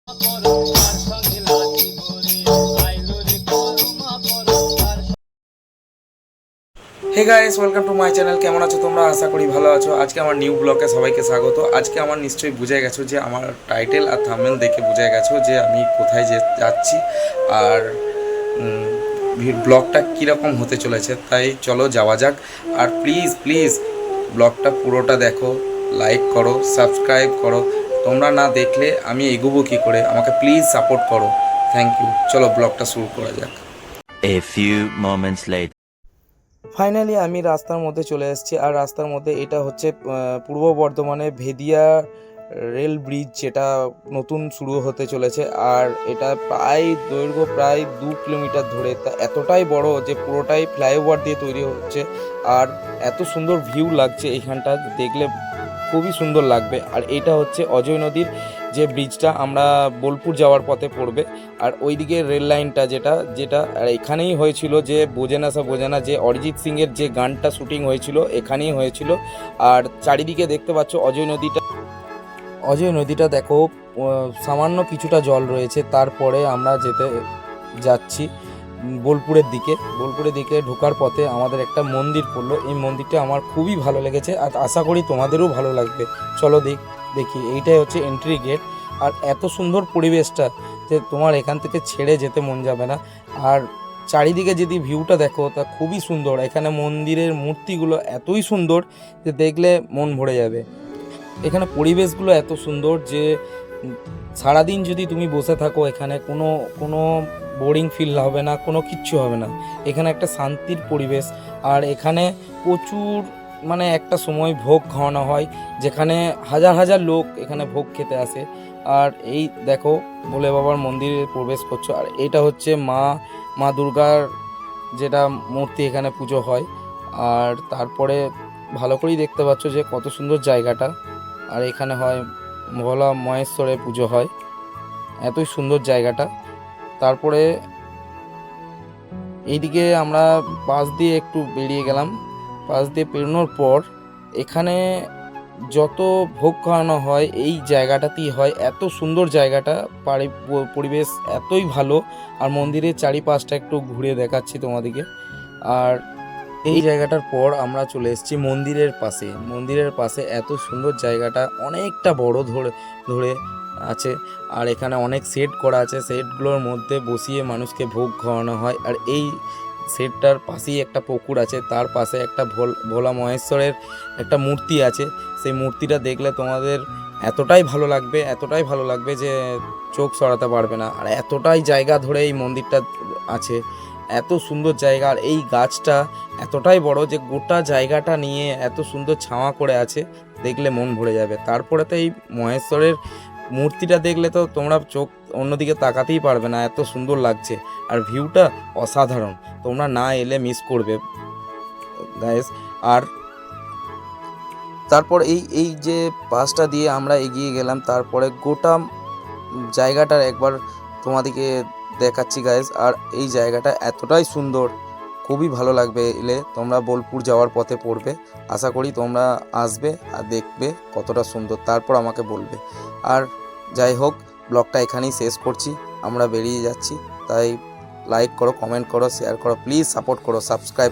Hey guys, welcome to my channel. কেমন আছো তোমরা? আশা করি ভালো আছো। আজকে আমার নিউ ব্লগে সবাইকে স্বাগত। আজকে আমার নিশ্চয়ই বুঝে গেছো যে আমার টাইটেল আর থাম্বনেল দেখে বুঝে গেছো যে আমি কোথায় যাচ্ছি আর ব্লগটা কীরকম হতে চলেছে। তাই চলো যাওয়া যাক। আর প্লিজ প্লিজ ব্লগটা পুরোটা দেখো, লাইক করো, সাবস্ক্রাইব করো। তোমরা না দেখলে আমি এগোবো কী করে? আমাকে প্লিজ সাপোর্ট করো। Thank you. চলো ব্লগটা শুরু করা যাক। A few moments later. Finally আমি রাস্তার মধ্যে চলে এসেছি। আর রাস্তার মধ্যে এটা হচ্ছে পূর্ব বর্ধমানে ভেদিয়া রেল ব্রিজ, যেটা নতুন শুরু হতে চলেছে। আর এটা প্রায় দৈর্ঘ্য প্রায় 2 কিলোমিটার ধরে, তা এতটাই বড় যে পুরোটাই ফ্লাইওভার দিয়ে তৈরি হচ্ছে। আর এত সুন্দর ভিউ লাগছে এইখানটা দেখলে, খুবই সুন্দর লাগবে। আর এটা হচ্ছে অজয় নদীর যে ব্রিজটা আমরা বোলপুর যাওয়ার পথে পড়বে। আর ওইদিকে রেল লাইনটা যেটা যেটা আর এখানেই হয়েছিল যে বোঝে না সা বোঝে না, যে অরিজিৎ সিংয়ের যে গানটা শুটিং হয়েছিল এখানেই হয়েছিল। আর চারিদিকে দেখতে পাচ্ছ অজয় নদীটা দেখো, সামান্য কিছুটা জল রয়েছে। তারপরে আমরা যাচ্ছি বোলপুরের দিকে ঢোকার পথে আমাদের একটা মন্দির পড়লো। এই মন্দিরটা আমার খুবই ভালো লেগেছে আর আশা করি তোমাদেরও ভালো লাগবে। চলো দেখি। এইটাই হচ্ছে এন্ট্রি গেট। আর এত সুন্দর পরিবেশটা যে তোমার এখান থেকে ছেড়ে যেতে মন যাবে না। আর চারিদিকে যদি ভিউটা দেখো তা খুবই সুন্দর। এখানে মন্দিরের মূর্তিগুলো এতই সুন্দর যে দেখলে মন ভরে যাবে। এখানে পরিবেশগুলো এত সুন্দর যে সারাদিন যদি তুমি বসে থাকো এখানে কোনো কোনো বোরিং ফিল হবে না, কোনো কিচ্ছু হবে না। এখানে একটা শান্তির পরিবেশ। আর এখানে প্রচুর মানে একটা সময় ভোগ খাওয়ানো হয়, যেখানে হাজার হাজার লোক এখানে ভোগ খেতে আসে। আর এই দেখো, ভোলে বাবার মন্দিরে প্রবেশ করছো। আর এটা হচ্ছে মা দুর্গার যেটা মূর্তি, এখানে পুজো হয়। আর তারপরে ভালো করেই দেখতে পাচ্ছ যে কত সুন্দর জায়গাটা। আর এখানে হয় ভোলা মহেশ্বরের পুজো হয়। এতই সুন্দর জায়গাটা। তারপরে এইদিকে আমরা পাশ দিয়ে একটু বেরিয়ে গেলাম। পাশ দিয়ে পেরোনোর পর এখানে যত ভোগ খাওয়ানো হয় এই জায়গাটাতেই হয়। এত সুন্দর জায়গাটা, পরিবেশ এতই ভালো। আর মন্দিরের চারিপাশটা একটু ঘুরে দেখাচ্ছি তোমাদেরকে। আর এই জায়গাটার পর আমরা চলে এসেছি মন্দিরের পাশে এত সুন্দর জায়গাটা, অনেকটা বড় ধরে ধরে আছে। আর এখানে অনেক সেট করা আছে, সেটগুলোর মধ্যে বসিয়ে মানুষকে ভোগ খাওয়ানো হয়। আর এই সেটটার পাশেই একটা পুকুর আছে, তার পাশে একটা ভোলা মহেশ্বরের একটা মূর্তি আছে। সেই মূর্তিটা দেখলে তোমাদের এতটাই ভালো লাগবে যে চোখ সরাতে পারবে না। আর এতটাই জায়গা ধরে এই মন্দিরটা আছে, এত সুন্দর জায়গা। আর এই গাছটা এতটাই বড় যে গোটা জায়গাটা নিয়ে এত সুন্দর ছাওয়া করে আছে, দেখলে মন ভরে যাবে। তারপরে তো এই মহেশ্বরের মূর্তিটা দেখলে তো তোমরা চোখ অন্যদিকে তাকাতেই পারবে না, এত সুন্দর লাগছে। আর ভিউটা অসাধারণ, তোমরা না এলে মিস করবে গাইস। আর তারপর এই যে পাসটা দিয়ে আমরা এগিয়ে গেলাম, তারপরে গোটা জায়গাটার একবার তোমাদেরকে দেখাচ্ছি গাইস। আর এই জায়গাটা এতটাই সুন্দর, খুবই ভালো লাগবে। এলে তোমরা বোলপুর যাওয়ার পথে পড়বে, আশা করি তোমরা আসবে আর দেখবে কতটা সুন্দর, তারপর আমাকে বলবে। আর যাই হোক, ব্লগটা এখানেই শেষ করছি, আমরা বেরিয়ে যাচ্ছি। তাই লাইক করো, কমেন্ট করো, শেয়ার করো, প্লিজ সাপোর্ট করো, সাবস্ক্রাইব